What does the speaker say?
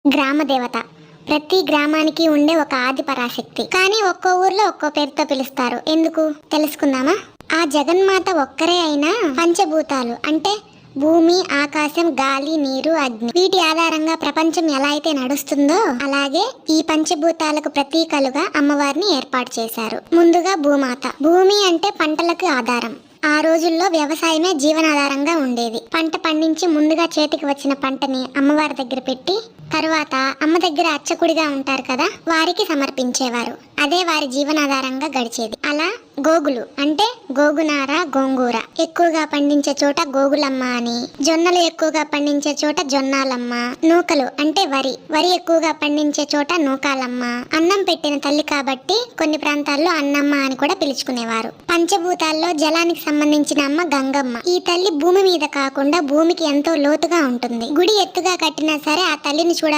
గ్రామ దేవత ప్రతి గ్రామానికి ఉండే ఒక ఆది పరాశక్తి. కానీ ఒక్కో ఊర్లో ఒక్కో పేరుతో పిలుస్తారు. ఎందుకు తెలుసుకుందామా? ఆ జగన్మాత ఒక్కరే అయినా పంచభూతాలు అంటే భూమి, ఆకాశం, గాలి, నీరు, అగ్ని వీటి ఆధారంగా ప్రపంచం ఎలా అయితే నడుస్తుందో అలాగే ఈ పంచభూతాలకు ప్రతీకలుగా అమ్మవారిని ఏర్పాటు చేశారు. ముందుగా భూమాత. భూమి అంటే పంటలకు ఆధారం. ఆ రోజుల్లో వ్యవసాయమే జీవనాధారంగా ఉండేది. పంట పండించి ముందుగా చేతికి వచ్చిన పంటని అమ్మవారి దగ్గర పెట్టి తరువాత అమ్మ దగ్గర అర్చకుడిగా ఉంటారు కదా, వారికి సమర్పించేవారు. అదే వారి జీవనాధారంగా గడిచేది. అలా గోగులు అంటే గోగునార, గోంగూర ఎక్కువగా పండించే చోట గోగులమ్మ అని, జొన్నలు ఎక్కువగా పండించే చోట జొన్నాలమ్మ, నూకలు అంటే వరి ఎక్కువగా పండించే చోట నూకాలమ్మ. అన్నం పెట్టిన తల్లి కాబట్టి కొన్ని ప్రాంతాల్లో అన్నమ్మ అని కూడా పిలుచుకునేవారు. పంచభూతాల్లో జలానికి సంబంధించిన అమ్మ గంగమ్మ. ఈ తల్లి భూమి మీద కాకుండా భూమికి ఎంతో లోతుగా ఉంటుంది. గుడి ఎత్తుగా కట్టినా సరే ఆ తల్లిని చూడాలి